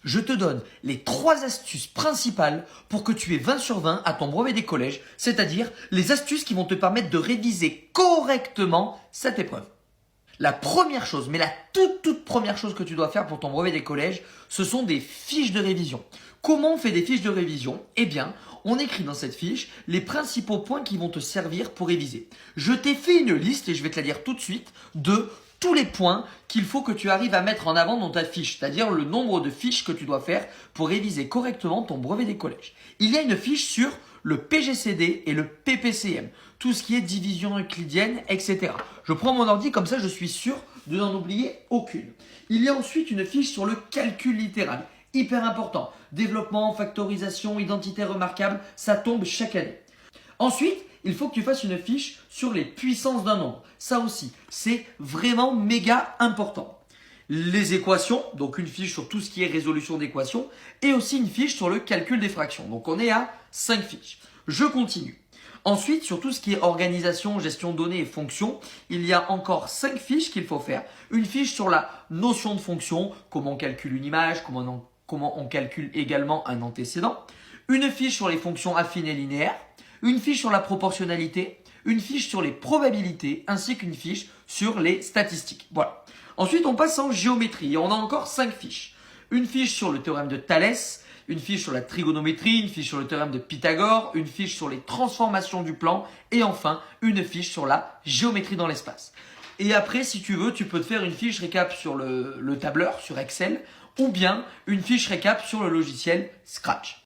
je te donne les 3 astuces principales pour que tu aies 20 sur 20 à ton brevet des collèges, c'est-à-dire les astuces qui vont te permettre de réviser correctement cette épreuve. La première chose, mais la toute première chose que tu dois faire pour ton brevet des collèges, ce sont des fiches de révision. Comment on fait des fiches de révision? Eh bien, on écrit dans cette fiche les principaux points qui vont te servir pour réviser. Je t'ai fait une liste, et je vais te la dire tout de suite, de tous les points qu'il faut que tu arrives à mettre en avant dans ta fiche, c'est-à-dire le nombre de fiches que tu dois faire pour réviser correctement ton brevet des collèges. Il y a une fiche sur le PGCD et le PPCM, tout ce qui est division euclidienne, etc. Je prends mon ordi, comme ça je suis sûr de n'en oublier aucune. Il y a ensuite une fiche sur le calcul littéral, hyper important. Développement, factorisation, identité remarquable, ça tombe chaque année. Ensuite, il faut que tu fasses une fiche sur les puissances d'un nombre. Ça aussi, c'est vraiment méga important. Les équations, donc une fiche sur tout ce qui est résolution d'équations, et aussi une fiche sur le calcul des fractions. Donc on est à 5 fiches. Je continue. Ensuite, sur tout ce qui est organisation, gestion de données et fonctions, il y a encore 5 fiches qu'il faut faire. Une fiche sur la notion de fonction, comment on calcule une image, comment on calcule également un antécédent. Une fiche sur les fonctions affines et linéaires. Une fiche sur la proportionnalité, une fiche sur les probabilités, ainsi qu'une fiche sur les statistiques. Voilà. Ensuite, on passe en géométrie et on a encore 5 fiches. Une fiche sur le théorème de Thalès, une fiche sur la trigonométrie, une fiche sur le théorème de Pythagore, une fiche sur les transformations du plan et enfin une fiche sur la géométrie dans l'espace. Et après, si tu veux, tu peux te faire une fiche récap sur le tableur, sur Excel, ou bien une fiche récap sur le logiciel Scratch.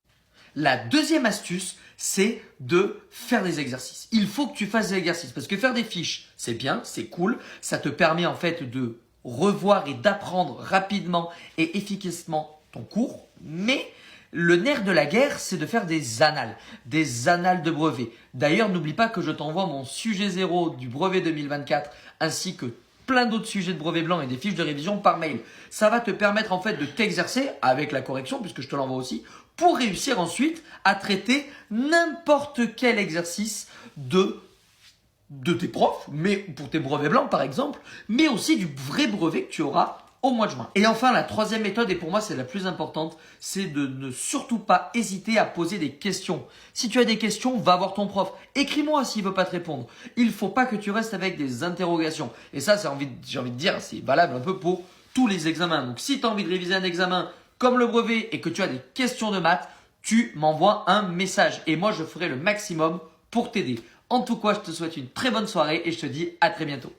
La deuxième astuce, c'est de faire des exercices. Il faut que tu fasses des exercices parce que faire des fiches, c'est bien, c'est cool. Ça te permet en fait de revoir et d'apprendre rapidement et efficacement ton cours. Mais le nerf de la guerre, c'est de faire des annales de brevet. D'ailleurs, n'oublie pas que je t'envoie mon sujet 0 du brevet 2024 ainsi que plein d'autres sujets de brevet blanc et des fiches de révision par mail. Ça va te permettre en fait de t'exercer avec la correction puisque je te l'envoie aussi pour réussir ensuite à traiter n'importe quel exercice de tes profs, mais pour tes brevets blancs par exemple, mais aussi du vrai brevet que tu auras au mois de juin. Et enfin, la troisième méthode, et pour moi c'est la plus importante, c'est de ne surtout pas hésiter à poser des questions. Si tu as des questions, va voir ton prof. Écris-moi s'il ne veut pas te répondre. Il ne faut pas que tu restes avec des interrogations. Et ça, j'ai envie de dire, c'est valable un peu pour tous les examens. Donc si tu as envie de réviser un examen comme le brevet et que tu as des questions de maths, tu m'envoies un message. Et moi, je ferai le maximum pour t'aider. En tout cas, je te souhaite une très bonne soirée et je te dis à très bientôt.